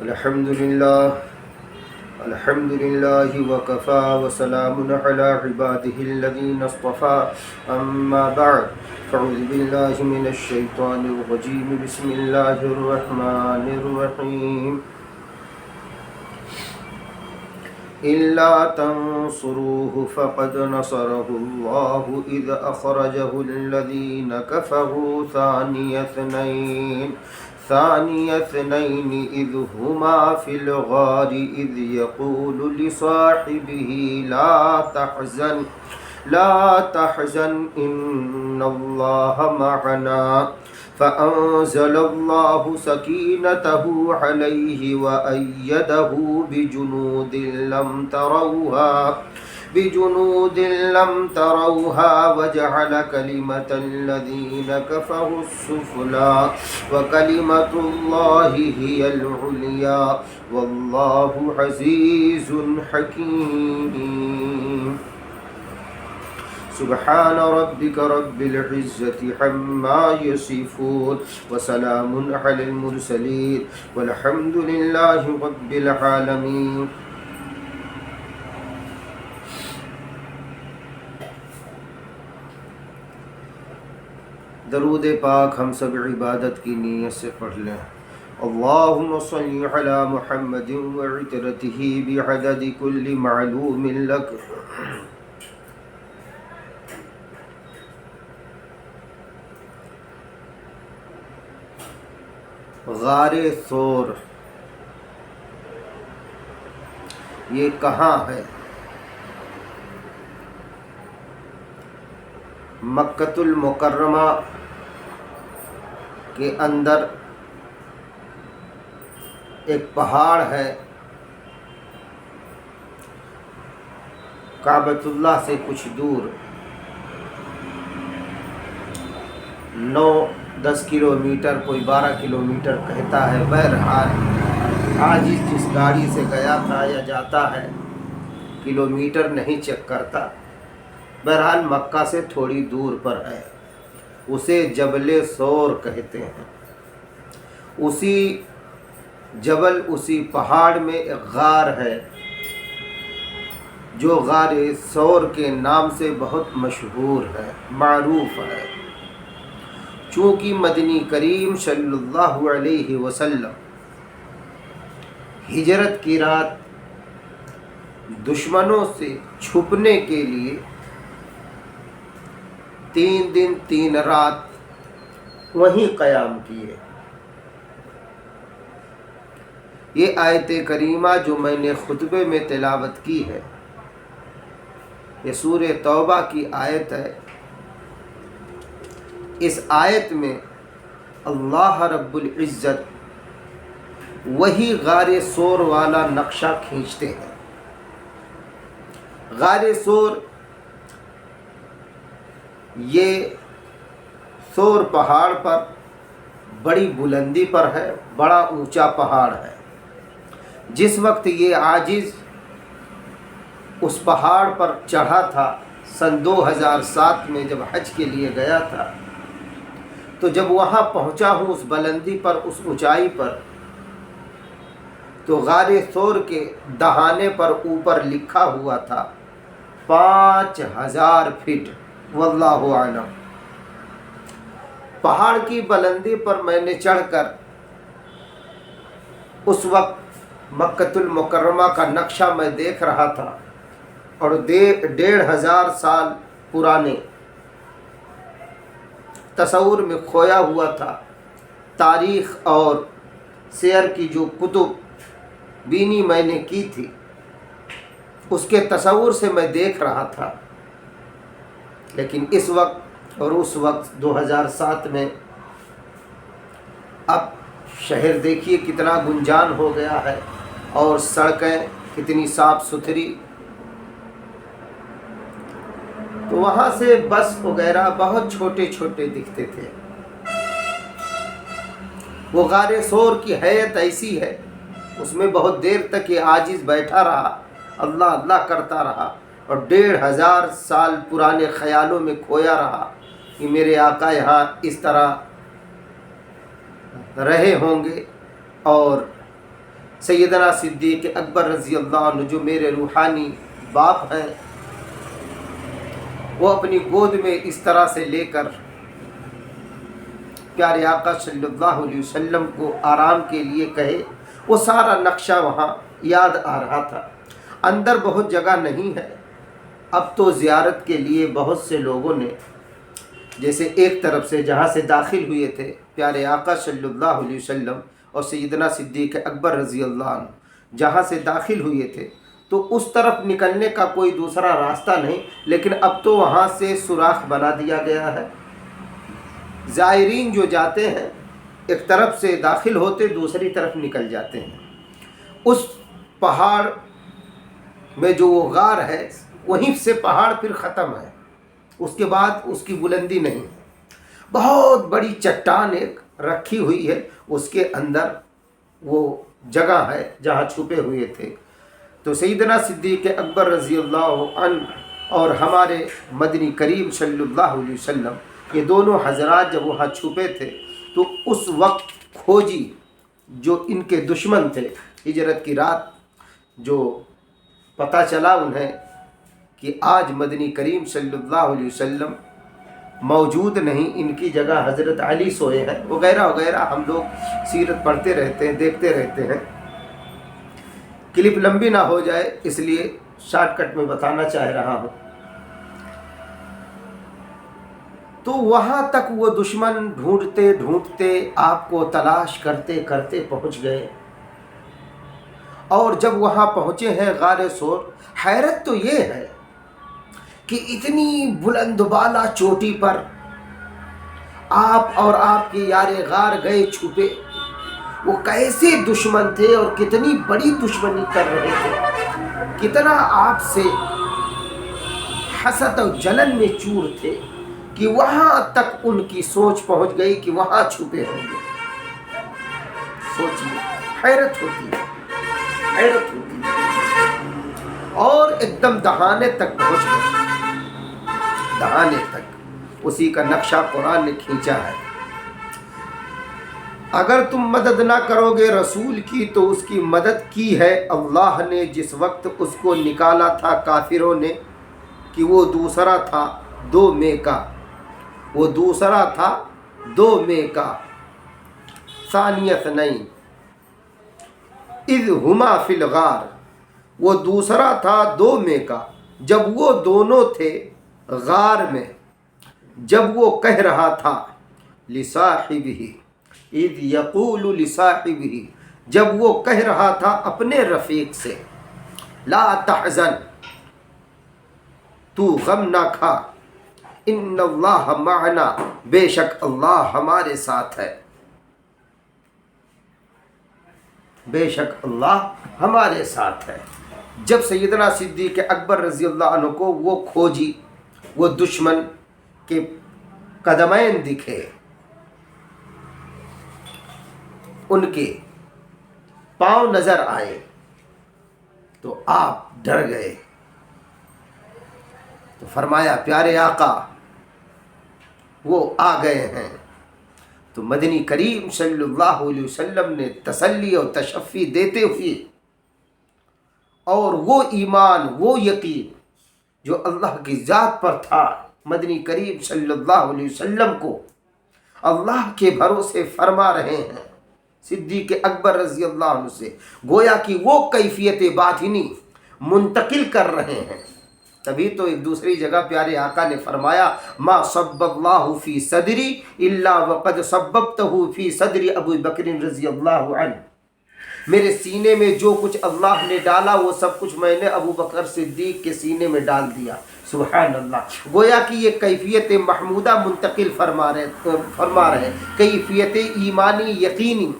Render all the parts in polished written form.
الحمد لله وكفى وسلام على عباده الذين اصطفى أما بعد فأعوذ بالله من الشيطان الرجيم بسم الله الرحمن الرحيم إلا تنصروه فقد نصره الله إذ أخرجه الذين كفروا ثاني اثنين إذ هما في الغار إذ يقول لصاحبه لا تحزن إن الله معنا فأنزل الله سكينته عليه وأيده بجنود لم تروها وجعل كلمة الذين كفروا السفلى وكلمة الله هي العليا والله عزيز حكيم سبحان ربك رب العزة عما يصفون وسلام على المرسلين والحمد لله رب العالمين. درود پاک ہم سب عبادت کی نیت سے پڑھ لیں. اللہم صلی علی محمد وعطرتہ بعدد کل معلوم لک. غار ثور یہ کہاں ہے؟ مکۃ المکرمہ کے اندر ایک پہاڑ ہے، کعبۃ اللہ سے کچھ دور 9-10 کلومیٹر، کوئی 12 کلومیٹر کہتا ہے. بہرحال آج جس گاڑی سے گیا تھا یا جاتا ہے کلومیٹر نہیں چیک کرتا. بہرحال مکہ سے تھوڑی دور پر ہے، اسے جبل ثور کہتے ہیں. اسی جبل، اسی پہاڑ میں ایک غار ہے جو غار ثور کے نام سے بہت مشہور ہے، معروف ہے. چونکہ مدنی کریم صلی اللہ علیہ وسلم ہجرت کی رات دشمنوں سے چھپنے کے لیے 3 دن 3 رات وہیں قیام کیے. یہ آیت کریمہ جو میں نے خطبے میں تلاوت کی ہے، یہ سورہ توبہ کی آیت ہے. اس آیت میں اللہ رب العزت وہی غار ثور والا نقشہ کھینچتے ہیں. غار ثور یہ ثور پہاڑ پر بڑی بلندی پر ہے، بڑا اونچا پہاڑ ہے. جس وقت یہ عاجز اس پہاڑ پر چڑھا تھا سن 2007 میں جب حج کے لیے گیا تھا، تو جب وہاں پہنچا ہوں اس بلندی پر، اس اونچائی پر، تو غار ثور کے دہانے پر اوپر لکھا ہوا تھا 5000 فٹ. واللہ اعلم. پہاڑ کی بلندی پر میں نے چڑھ کر اس وقت مکۃ المکرمہ کا نقشہ میں دیکھ رہا تھا، اور 1500 سال پرانے تصور میں کھویا ہوا تھا. تاریخ اور سیر کی جو کتب بینی میں نے کی تھی، اس کے تصور سے میں دیکھ رہا تھا. لیکن اس وقت اور اس وقت 2007 میں اب شہر دیکھیے کتنا گنجان ہو گیا ہے، اور سڑکیں کتنی صاف ستھری. تو وہاں سے بس وغیرہ بہت چھوٹے چھوٹے دکھتے تھے. وہ غار ثور کی حیت ایسی ہے، اس میں بہت دیر تک یہ عاجز بیٹھا رہا، اللہ اللہ کرتا رہا، اور 1500 سال پرانے خیالوں میں کھویا رہا کہ میرے آقا یہاں اس طرح رہے ہوں گے اور سیدنا صدیق اکبر رضی اللہ عنہ جو میرے روحانی باپ ہیں، وہ اپنی گود میں اس طرح سے لے کر پیارے آقا صلی اللہ علیہ وسلم کو آرام کے لیے کہے، وہ سارا نقشہ وہاں یاد آ رہا تھا۔ اندر بہت جگہ نہیں ہے، اب تو زیارت کے لیے بہت سے لوگوں نے، جیسے ایک طرف سے جہاں سے داخل ہوئے تھے پیارے آقا صلی اللہ علیہ وسلم اور سیدنا صدیق اکبر رضی اللہ عنہ جہاں سے داخل ہوئے تھے، تو اس طرف نکلنے کا کوئی دوسرا راستہ نہیں، لیکن اب تو وہاں سے سوراخ بنا دیا گیا ہے۔ زائرین جو جاتے ہیں ایک طرف سے داخل ہوتے دوسری طرف نکل جاتے ہیں۔ اس پہاڑ میں جو وہ غار ہے وہیں سے پہاڑ پھر ختم ہے، اس کے بعد اس کی بلندی نہیں۔ بہت بڑی چٹان ایک رکھی ہوئی ہے، اس کے اندر وہ جگہ ہے جہاں چھپے ہوئے تھے۔ تو سیدنا صدیق اکبر رضی اللہ عنہ اور ہمارے مدنی کریم صلی اللہ علیہ وسلم یہ دونوں حضرات جب وہاں چھپے تھے تو اس وقت کھوجی جو ان کے دشمن تھے، ہجرت کی رات جو پتہ چلا انہیں کہ آج مدنی کریم صلی اللہ علیہ وسلم موجود نہیں، ان کی جگہ حضرت علی سوئے ہیں وغیرہ وغیرہ، ہم لوگ سیرت پڑھتے رہتے ہیں، دیکھتے رہتے ہیں۔ کلپ لمبی نہ ہو جائے اس لیے شارٹ کٹ میں بتانا چاہ رہا ہوں۔ تو وہاں تک وہ دشمن ڈھونڈتے ڈھونڈتے آپ کو تلاش کرتے کرتے پہنچ گئے، اور جب وہاں پہنچے ہیں غار سور، حیرت تو یہ ہے کہ اتنی بلند بالا چوٹی پر آپ اور آپ کے یار غار گئے چھپے، وہ کیسے دشمن تھے اور کتنی بڑی دشمنی کر رہے تھے، کتنا آپ سے حسد اور جلن میں چور تھے کہ وہاں تک ان کی سوچ پہنچ گئی کہ وہاں چھپے ہوں گے۔ سوچیے، حیرت ہوتی ہے، حیرت ہوتی ہے، اور ایک دم دہانے تک پہنچ گئے، دہانے تک۔ اسی کا نقشہ قرآن نے کھینچا ہے۔ اگر تم مدد نہ کرو گے رسول کی تو اس کی مدد کی ہے اللہ نے، جس وقت اس کو نکالا تھا کافروں نے کہ وہ دوسرا تھا 2 مئی کا، وہ دوسرا تھا 2 مئی کا، ثانی اثنین اذ ہما فی الغار، وہ دوسرا تھا 2 مئی کا جب وہ دونوں تھے غار میں، جب وہ کہہ رہا تھا لصاحبہ، اذ یقول لصاحبہ، جب وہ کہہ رہا تھا اپنے رفیق سے، لا تحزن، تو غم نہ کھا، ان اللہ معنا، بے شک اللہ ہمارے ساتھ ہے، بے شک اللہ ہمارے ساتھ ہے۔ جب سیدنا صدیق اکبر رضی اللہ عنہ کو وہ کھوجی، وہ دشمن کے قدمین دکھے، ان کے پاؤں نظر آئے تو آپ ڈر گئے۔ تو فرمایا پیارے آقا وہ آ گئے ہیں۔ تو مدنی کریم صلی اللہ علیہ وسلم نے تسلی اور تشفی دیتے ہوئے، اور وہ ایمان، وہ یقین جو اللہ کی ذات پر تھا، مدنی کریم صلی اللہ علیہ وسلم کو اللہ کے بھروسے فرما رہے ہیں صدیق اکبر رضی اللہ عنہ سے، گویا کہ وہ کیفیت باطنی منتقل کر رہے ہیں۔ تبھی تو ایک دوسری جگہ پیارے آقا نے فرمایا ما صب اللہ فی صدری الا وقد صببتہ فی صدری ابو بکر رضی اللہ عنہ، میرے سینے میں جو کچھ اللہ نے ڈالا وہ سب کچھ میں نے ابو بکر صدیق کے سینے میں ڈال دیا۔ سبحان اللہ، گویا کہ یہ کیفیت محمودہ منتقل فرما رہے، کیفیت ایمانی یقینی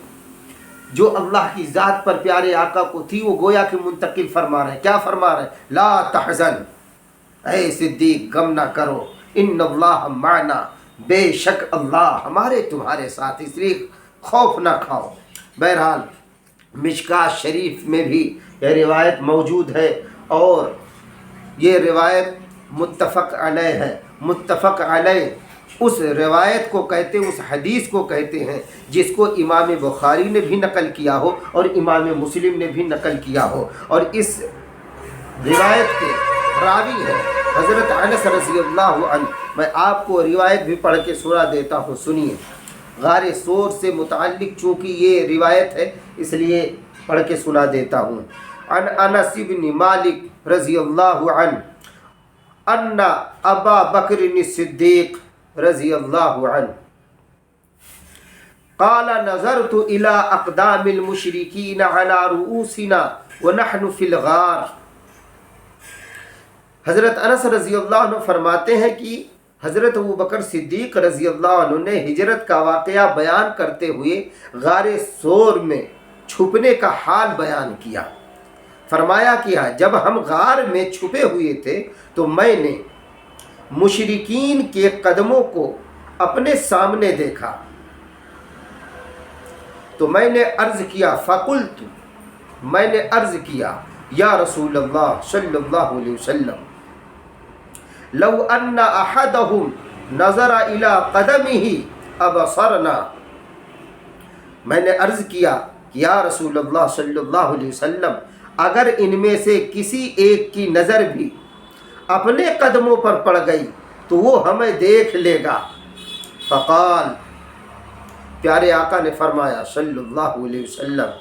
جو اللہ کی ذات پر پیارے آقا کو تھی، وہ گویا کہ منتقل فرما رہے۔ کیا فرما رہے؟ لا تحزن، اے صدیق غم نہ کرو، ان اللہ معنا، بے شک اللہ ہمارے تمہارے ساتھ، اس لیے خوف نہ کھاؤ۔ بہرحال مشکاۃ شریف میں بھی یہ روایت موجود ہے، اور یہ روایت متفق علیہ ہے، متفق علیہ उस रिवायत को कहते, उस हदीस को कहते हैं जिसको इमाम बुखारी ने भी नकल किया हो और इमाम मुस्लिम ने भी नकल किया हो। और इस रिवायत के रावी हैं हज़रत अनस रज़ी अल्लाह अन्हु। मैं आपको रिवायत भी पढ़ के सुना देता हूँ, सुनिए। गारे सोर से मुताल्लिक चूँकि ये रिवायत है इसलिए पढ़ के सुना देता हूँ। अन अनस इब्न मालिक रज़ी अल्लाह अन्हु अन्ना अबा बकर सिद्दीक़ रज़ी अल्लाह अन्हु क़ाल नज़रतु इला अक़दामिल मुशरिकीन अला रुऊसिना व नहनु फ़िल गार। हज़रत अनस रज़ी अल्लाह अन्हु फरमाते हैं कि हज़रत अबू बकर सिद्दीक़ रज़ी अल्लाह अन्हु ने हिजरत का वाक़या बयान करते हुए गारे सोर में छुपने का हाल बयान किया। फरमाया किया जब हम गार में छुपे हुए थे तो मैंने मुशरिकीन के कदमों को अपने सामने देखा तो मैंने अर्ज़ किया फ़क़ुल्तु, मैंने अर्ज़ किया या रसूल अल्लाह सल्लल्लाहु अलैहि वसल्लम लौ अन्ना अहदहुम नज़रा इला क़दमिही अबसरना। मैंने अर्ज़ किया कि या रसूल अल्लाह सल्लल्लाहु अलैहि वसल्लम अगर इनमें से किसी एक की नज़र भी अपने कदमों पर पड़ गई तो वो हमें देख लेगा। फ़क़ाल, प्यारे आका ने फरमाया सल्लल्लाहु अलैहि वसल्लम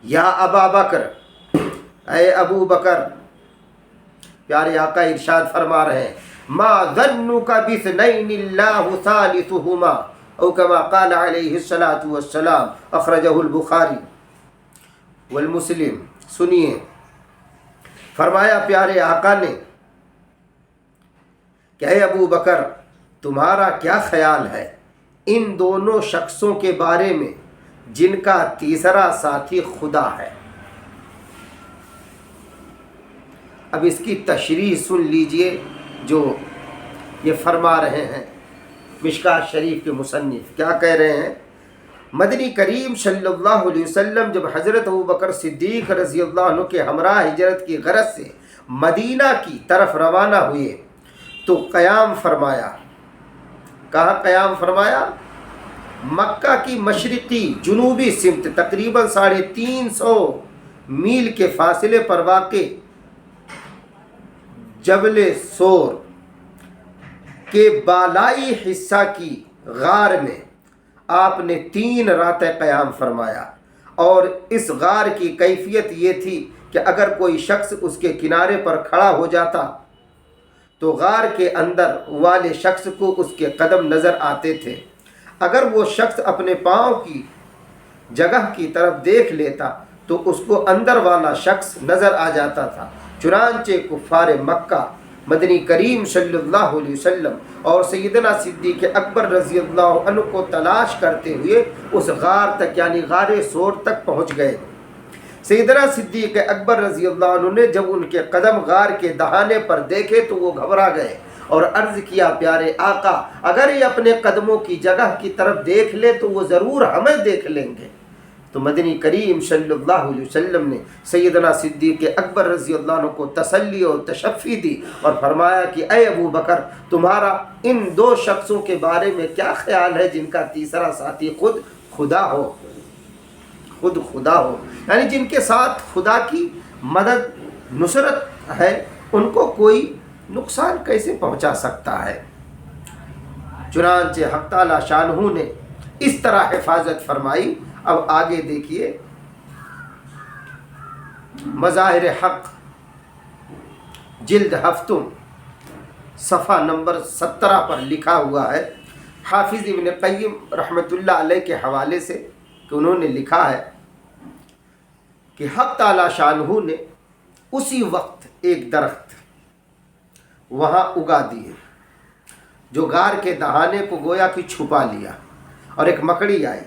या अबा बकर, ऐ अबू बकर। प्यारे आका इरशाद फरमा रहे हैं मा ज़न्नुका बिस्नैनिल्लाहु सालिसुहुमा औ कमा क़ाल अलैहिस्सलातु वस्सलाम अख़रजहुल बुखारी वल मुस्लिम। सुनिए, फरमाया प्यारे आका ने कि ऐ अबू बकर, तुम्हारा क्या ख्याल है इन दोनों शख्सों के बारे में जिनका तीसरा साथी खुदा है। अब इसकी तशरीह सुन लीजिए जो ये फरमा रहे हैं मिशकात शरीफ के मुसन्निफ। क्या कह रहे हैं? मदनी करीम सल्लल्लाहु अलैहि वसल्लम जब हज़रत अबू बकर सिद्दीक़ रज़ी अल्लाह अन्हु के हमरा हिजरत की गरज से मदीना की तरफ रवाना हुए तो क़याम फरमाया। कहाँ क़याम फरमाया? मक्का की मशरिकी जुनूबी सिमत तकरीबन 350 मील के फासले पर वाक़े जबल सोर के बालाई हिस्सा की गार में आपने 3 रातें क़याम फरमाया। और इस गार की कैफियत ये थी कि अगर कोई शख्स उसके किनारे पर खड़ा हो जाता तो गार के अंदर वाले शख्स को उसके कदम नज़र आते थे। अगर वो शख्स अपने पाँव की जगह की तरफ देख लेता तो उसको अंदर वाला शख्स नज़र आ जाता था। चुनांचे कुफ़ार मक्का मदनी करीम सल्लल्लाहु अलैहि वसल्लम और सैयदना सिद्दीक़ अकबर रज़ी अल्लाह अन्हु को तलाश करते हुए उस गार तक यानी गारे सोर तक पहुँच गए। सैयदना सिद्दीक़ अकबर रज़ी अल्लाह अन्हु ने जब उनके कदम गार के दहाने पर देखे तो वो घबरा गए और अर्ज़ किया प्यारे आका अगर ये अपने कदमों की जगह की तरफ देख ले तो वो ज़रूर हमें देख लेंगे। तो मदनी करीम सल्लल्लाहु अलैहि वसल्लम ने सैयदना सिद्दीक़ अकबर रज़ी अल्लाह अन्हु को तसल्ली और तशफ़ी दी और फरमाया कि ऐ अबू बकर, तुम्हारा इन 2 शख्सों के बारे में क्या ख्याल है जिनका तीसरा साथी खुद खुदा हो, खुद खुदा हो, यानी जिनके साथ खुदा की मदद नुसरत है, उनको कोई नुकसान कैसे पहुंचा सकता है। चुनांचे हक़ ताला शानहू ने इस तरह हिफाजत फरमाई। अब आगे देखिए, मज़ाहिर हक़ जिल्द हफ्तुम सफ़ा नंबर 17 पर लिखा हुआ है हाफिज़ इब्न क़य्यिम रहमतुल्लाह अलैह के हवाले से कि उन्होंने लिखा है कि हक़ ताला शानहू ने उसी वक्त एक दरख्त वहाँ उगा दिए जो गार के दहाने को गोया कि छुपा लिया। और एक मकड़ी आई,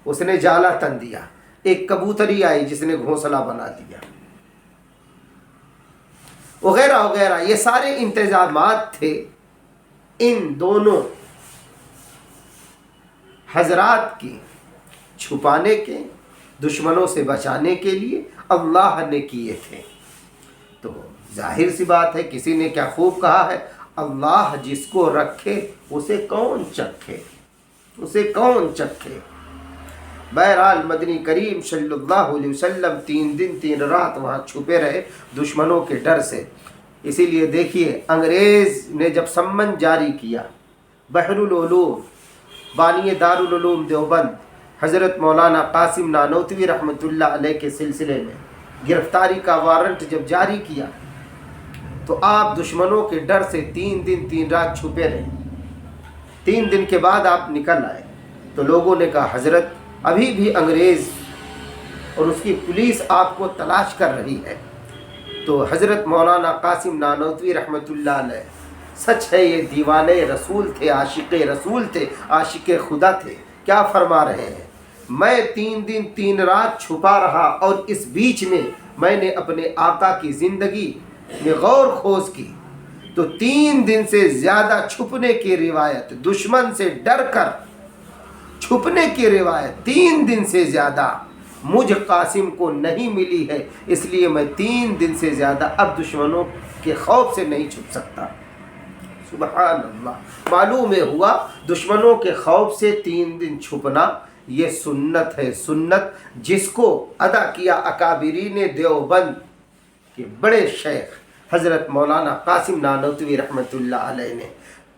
उसने जाला तन दिया। एक कबूतरी आई जिसने घोंसला बना दिया, वगैरह वगैरह। ये सारे इंतजामात थे इन दोनों हजरात के छुपाने के, दुश्मनों से बचाने के लिए अल्लाह ने किए थे। तो जाहिर सी बात है, किसी ने क्या खूब कहा है, अल्लाह जिसको रखे उसे कौन चखे, उसे कौन चखे। बहरहाल मदनी करीम सल्लल्लाहु अलैहि वसल्लम 3 दिन 3 रात वहाँ छुपे रहे दुश्मनों के डर से। इसीलिए देखिए अंग्रेज़ ने जब सम्मन जारी किया, बहरुल उलूम बानी दारुल उलूम देवबंद हज़रत मौलाना कासिम नानोतवी रहमतुल्लाह अलैह के सिलसिले में गिरफ्तारी का वारंट जब जारी किया, तो आप दुश्मनों के डर से 3 दिन 3 रात छुपे रहे। 3 दिन के बाद आप निकल आए तो लोगों ने कहा हज़रत अभी भी अंग्रेज़ और उसकी पुलिस आपको तलाश कर रही है। तो हज़रत मौलाना कासिम नानोतवी रहमतुल्लाह अलैह, सच है ये दीवाने रसूल थे, आशिक़े रसूल थे, आशिक़े खुदा थे। क्या फरमा रहे हैं, मैं 3 दिन 3 रात छुपा रहा और इस बीच में मैंने अपने आका की ज़िंदगी में गौर खोज की तो 3 दिन से ज़्यादा छुपने की रिवायत, दुश्मन से डर कर छुपने की रिवायत 3 दिन से ज़्यादा मुझ कासिम को नहीं मिली है। इसलिए मैं 3 दिन से ज़्यादा अब दुश्मनों के खौफ से नहीं छुप सकता। सुबहान अल्लाह। मालूम हुआ दुश्मनों के खौफ से 3 दिन छुपना ये सुन्नत है, सुन्नत जिसको अदा किया अकाबिरीन देवबंद के बड़े शेख हज़रत मौलाना कासिम नानोतवी रहमतुल्लाह अलैह ने।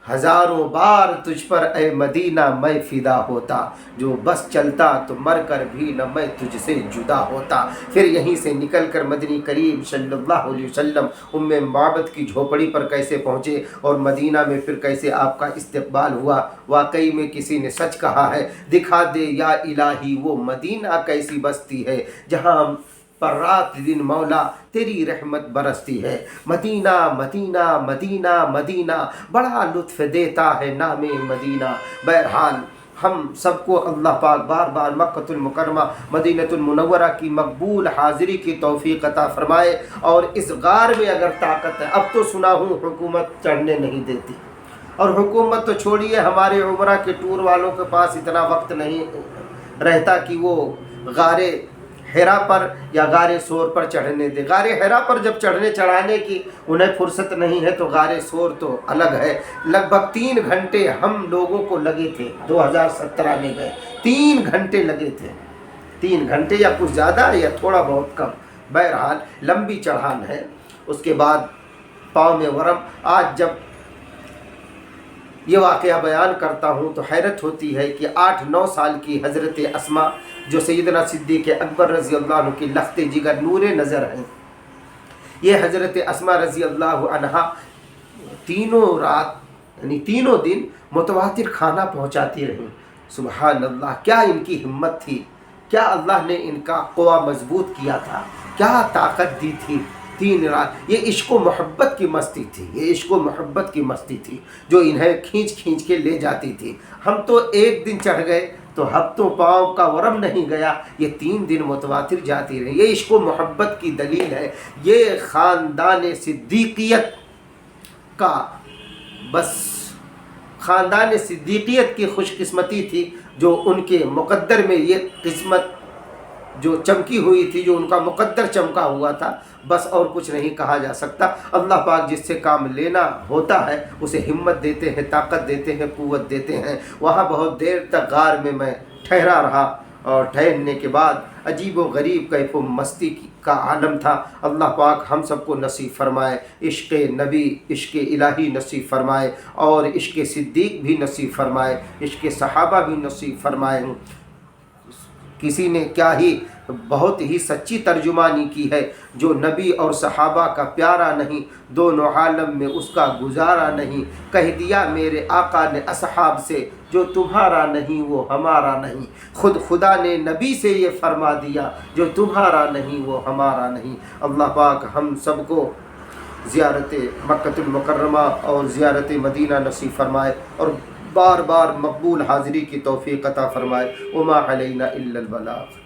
हज़ारों बार तुझ पर ए मदीना मैं फ़िदा होता, जो बस चलता तो मर कर भी न मैं तुझसे जुदा होता। फिर यहीं से निकल कर मदनी करीम सल्लल्लाहु अलैहि वसल्लम उम्मे माबद की झोपड़ी पर कैसे पहुँचे और मदीना में फिर कैसे आपका इस्तकबाल हुआ। वाकई में किसी ने सच कहा है, दिखा दे या इलाही वो मदीना कैसी बस्ती है जहाँ पर रात दिन मौला तेरी रहमत बरसती है। मदीना मदीना मदीना मदीना बड़ा लुत्फ़ देता है नामे मदीना। बहरहाल हम सबको अल्लाह पाक बार बार मक्कतुल मुकर्रमा मदीनतुल मुनव्वरा की मकबूल हाज़िरी की तौफ़ीक़ अता फ़रमाए। और इस गार में अगर ताकत है, अब तो सुना हूँ हुकूमत चढ़ने नहीं देती, और हुकूमत तो छोड़िए हमारे उमरा के टूर वालों के पास इतना वक्त नहीं रहता कि वो गारे हिरा पर या गारे सोर पर चढ़ने दे। गारे हिरा पर जब चढ़ने चढ़ाने की उन्हें फुर्सत नहीं है तो गारे सोर तो अलग है। लगभग 3 घंटे हम लोगों को लगे थे, 2017 में गए 3 घंटे लगे थे, 3 घंटे या कुछ ज़्यादा या थोड़ा बहुत कम। बहरहाल लंबी चढ़ान है। उसके बाद पाँव में वरम। आज जब ये वाक़या बयान करता हूँ तो हैरत होती है कि 8-9 साल की हज़रत अस्मा जो सैयदना सिद्दीक़ अकबर रज़ी अल्लाह अन्हु की लख्ते जिगर नूरे नज़र हैं, ये हज़रत अस्मा रज़ी अल्लाह अन्हा तीनों रात यानी तीनों दिन मुतवातिर खाना पहुँचाती रहीं। सुबहान अल्लाह, क्या इनकी हिम्मत थी, क्या अल्लाह ने इनका क़ुवा मज़बूत किया था, क्या ताकत दी थी। 3 रात ये इश्क़ व मोहब्बत की मस्ती थी, ये इश्क़ व मोहब्बत की मस्ती थी जो इन्हें खींच खींच के ले जाती थी। हम तो एक दिन चढ़ गए तो हफ्तों पाँव का वरम नहीं गया, ये 3 दिन मुतवातिर जाती रही। ये इश्क़ व मोहब्बत की दलील है। ये ख़ानदान सिद्दीक़ियत का बस ख़ानदान सिद्दीक़ियत की खुशकिस्मती थी जो उनके मुक़द्दर में ये किस्मत जो चमकी हुई थी, जो उनका मुक़द्दर चमका हुआ था। बस और कुछ नहीं कहा जा सकता। अल्लाह पाक जिससे काम लेना होता है उसे हिम्मत देते हैं, ताकत देते हैं, क़ुव्वत देते हैं। वहाँ बहुत देर तक गार में मैं ठहरा रहा और ठहरने के बाद अजीब व गरीब कैफ़ मस्ती का आलम था। अल्लाह पाक हम सबको नसीब फ़रमाए, इश्क़ नबी इश्क़ इलाही नसीब फ़रमाए और इश्क़ सिद्दीक़ भी नसीब फ़रमाए, इश्क़ सहाबा भी नसीब फ़रमाए। किसी ने क्या ही बहुत ही सच्ची तर्जुमानी की है, जो नबी और सहाबा का प्यारा नहीं, दोनों आलम में उसका गुजारा नहीं। कह दिया मेरे आका ने असहाब से, जो तुम्हारा नहीं वो हमारा नहीं। खुद खुदा ने नबी से ये फरमा दिया, जो तुम्हारा नहीं वो हमारा नहीं। अल्लाह पाक हम सबको ज़ियारत मक्कतुल मुकर्रमा और ज़ियारत मदीना नसीब फ़रमाए और बार बार मकबूल हाज़िरी की तौफ़ीक़ अता फ़रमाए। वमा अलैना इल्लल बलाग़।